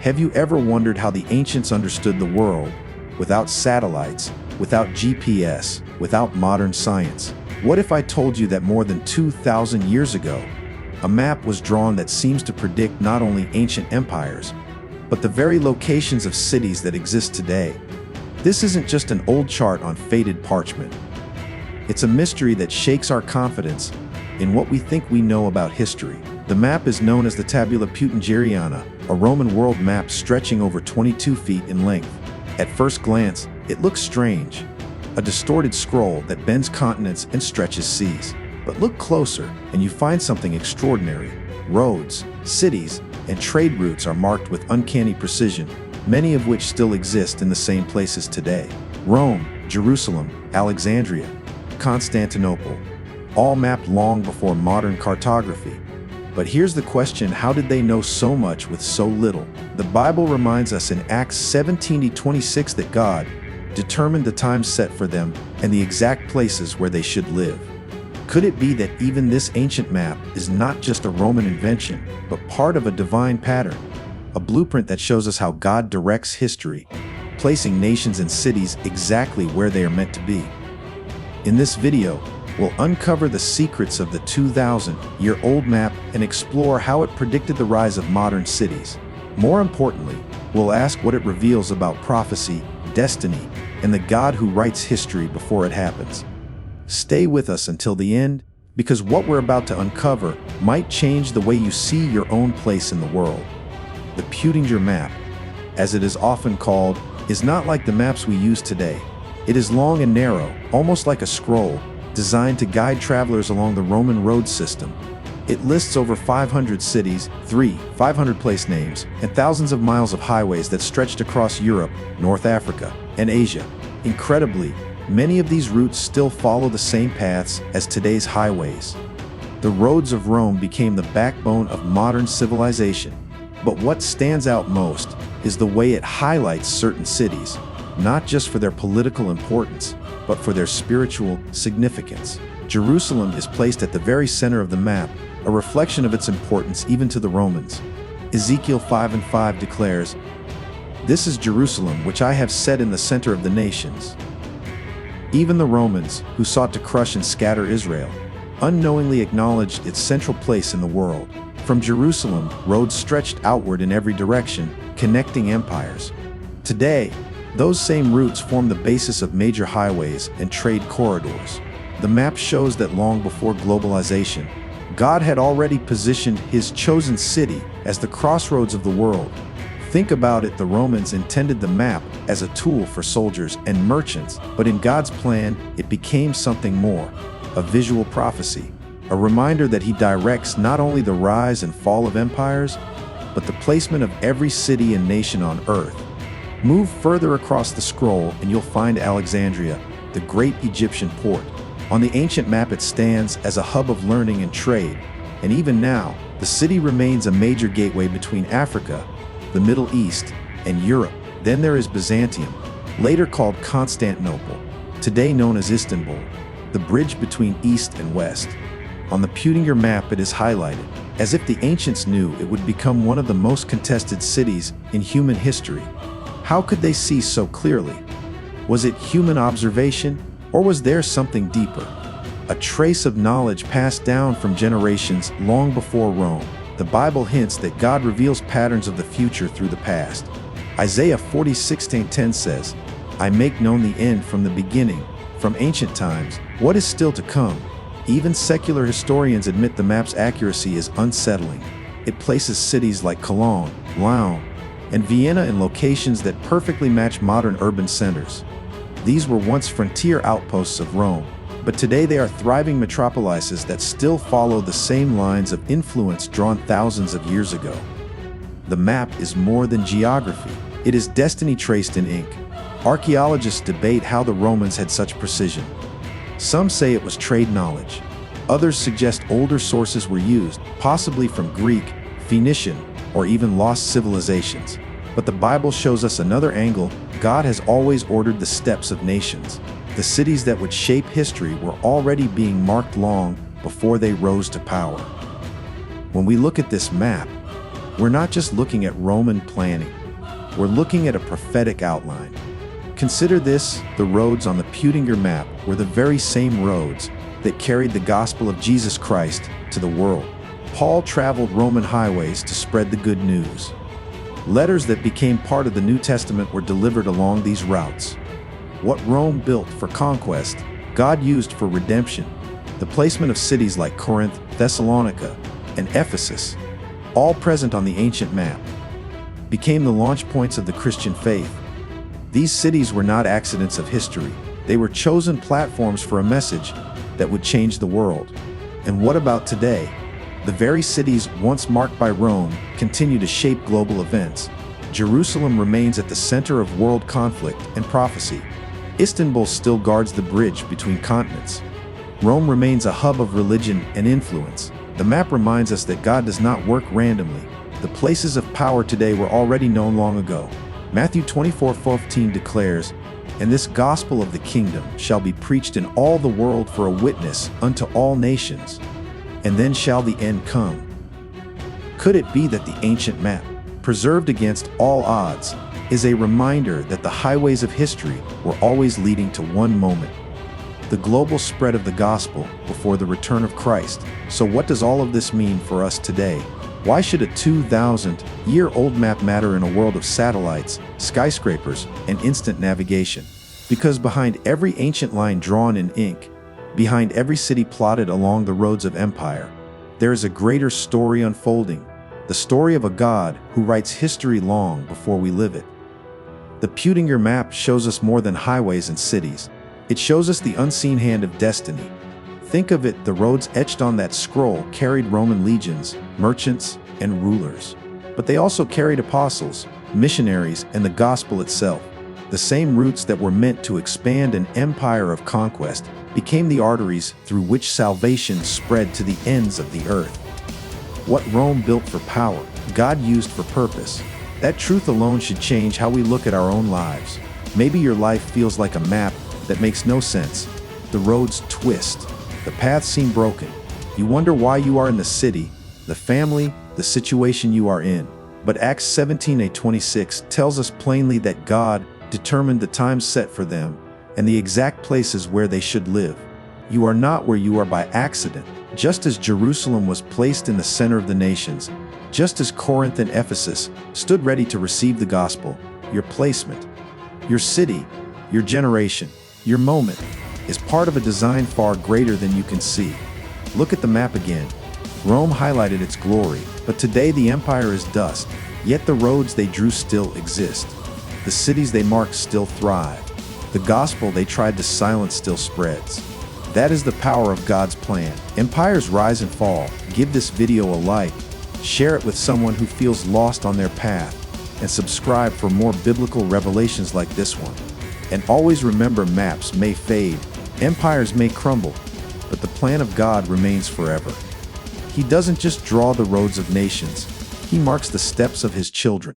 Have you ever wondered how the ancients understood the world without satellites, without GPS, without modern science? What if I told you that more than 2,000 years ago, a map was drawn that seems to predict not only ancient empires, but the very locations of cities that exist today? This isn't just an old chart on faded parchment. It's a mystery that shakes our confidence in what we think we know about history. The map is known as the Tabula Peutingeriana, a Roman world map stretching over 22 feet in length. At first glance, it looks strange, a distorted scroll that bends continents and stretches seas. But look closer, and you find something extraordinary. Roads, cities, and trade routes are marked with uncanny precision, many of which still exist in the same places today. Rome, Jerusalem, Alexandria, Constantinople, all mapped long before modern cartography. But here's the question: how did they know so much with so little? The Bible reminds us in Acts 17:26 that God determined the time set for them and the exact places where they should live. Could it be that even this ancient map is not just a Roman invention, but part of a divine pattern? A blueprint that shows us how God directs history, placing nations and cities exactly where they are meant to be. In this video, we'll uncover the secrets of the 2,000-year-old map and explore how it predicted the rise of modern cities. More importantly, we'll ask what it reveals about prophecy, destiny, and the God who writes history before it happens. Stay with us until the end, because what we're about to uncover might change the way you see your own place in the world. The Peutinger Map, as it is often called, is not like the maps we use today. It is long and narrow, almost like a scroll, designed to guide travelers along the Roman road system. It lists over 500 cities, 500 place names, and thousands of miles of highways that stretched across Europe, North Africa, and Asia. Incredibly, many of these routes still follow the same paths as today's highways. The roads of Rome became the backbone of modern civilization. But what stands out most is the way it highlights certain cities, not just for their political importance, but for their spiritual significance. Jerusalem is placed at the very center of the map, a reflection of its importance even to the Romans. Ezekiel 5:5 declares, "This is Jerusalem, which I have set in the center of the nations." Even the Romans, who sought to crush and scatter Israel, unknowingly acknowledged its central place in the world. From Jerusalem, roads stretched outward in every direction, connecting empires. Today, those same routes form the basis of major highways and trade corridors. The map shows that long before globalization, God had already positioned His chosen city as the crossroads of the world. Think about it, the Romans intended the map as a tool for soldiers and merchants, but in God's plan, it became something more, a visual prophecy, a reminder that He directs not only the rise and fall of empires, but the placement of every city and nation on earth. Move further across the scroll and you'll find Alexandria, the great Egyptian port. On the ancient map, it stands as a hub of learning and trade, and even now, the city remains a major gateway between Africa, the Middle East, and Europe. Then there is Byzantium, later called Constantinople, today known as Istanbul, the bridge between East and West. On the Peutinger map, it is highlighted, as if the ancients knew it would become one of the most contested cities in human history. How could they see so clearly? Was it human observation, or was there something deeper? A trace of knowledge passed down from generations long before Rome. The Bible hints that God reveals patterns of the future through the past. Isaiah 40:16-10 says, "I make known the end from the beginning, from ancient times, what is still to come." Even secular historians admit the map's accuracy is unsettling. It places cities like Cologne, Lyon, and Vienna in locations that perfectly match modern urban centers. These were once frontier outposts of Rome, but today they are thriving metropolises that still follow the same lines of influence drawn thousands of years ago. The map is more than geography. It is destiny traced in ink. Archaeologists debate how the Romans had such precision. Some say it was trade knowledge. Others suggest older sources were used, possibly from Greek, Phoenician, or even lost civilizations. But the Bible shows us another angle. God has always ordered the steps of nations. The cities that would shape history were already being marked long before they rose to power. When we look at this map, We're not just looking at Roman planning. We're looking at a prophetic outline. Consider this: the roads on the 2000 map were the very same roads that carried the gospel of Jesus Christ to the world. Paul traveled Roman highways to spread the good news. Letters that became part of the New Testament were delivered along these routes. What Rome built for conquest, God used for redemption. The placement of cities like Corinth, Thessalonica, and Ephesus, all present on the ancient map, became the launch points of the Christian faith. These cities were not accidents of history. They were chosen platforms for a message that would change the world. And what about today? The very cities once marked by Rome continue to shape global events. Jerusalem remains at the center of world conflict and prophecy. Istanbul still guards the bridge between continents. Rome remains a hub of religion and influence. The map reminds us that God does not work randomly. The places of power today were already known long ago. Matthew 24:15 declares, "And this gospel of the kingdom shall be preached in all the world for a witness unto all nations, and then shall the end come." Could it be that the ancient map, preserved against all odds, is a reminder that the highways of history were always leading to one moment: the global spread of the gospel before the return of Christ? So what does all of this mean for us today? Why should a 2000-year-old map matter in a world of satellites, skyscrapers, and instant navigation? Because behind every ancient line drawn in ink, behind every city plotted along the roads of empire, there is a greater story unfolding, the story of a God who writes history long before we live it. The 2000 map shows us more than highways and cities. It shows us the unseen hand of destiny. Think of it: the roads etched on that scroll carried Roman legions, merchants, and rulers. But they also carried apostles, missionaries, and the gospel itself. The same routes that were meant to expand an empire of conquest became the arteries through which salvation spread to the ends of the earth. What Rome built for power, God used for purpose. That truth alone should change how we look at our own lives. Maybe your life feels like a map that makes no sense. The roads twist. The paths seem broken. You wonder why you are in the city, the family, the situation you are in. But Acts 17:26 tells us plainly that God determined the time set for them and the exact places where they should live. You are not where you are by accident. Just as Jerusalem was placed in the center of the nations, just as Corinth and Ephesus stood ready to receive the gospel, your placement, your city, your generation, your moment is part of a design far greater than you can see. Look at the map again. Rome highlighted its glory, but today the empire is dust, yet the roads they drew still exist. The cities they marked still thrive. The gospel they tried to silence still spreads. That is the power of God's plan. Empires rise and fall. Give this video a like, share it with someone who feels lost on their path, and subscribe for more biblical revelations like this one. And always remember, maps may fade, empires may crumble, but the plan of God remains forever. He doesn't just draw the roads of nations, He marks the steps of His children.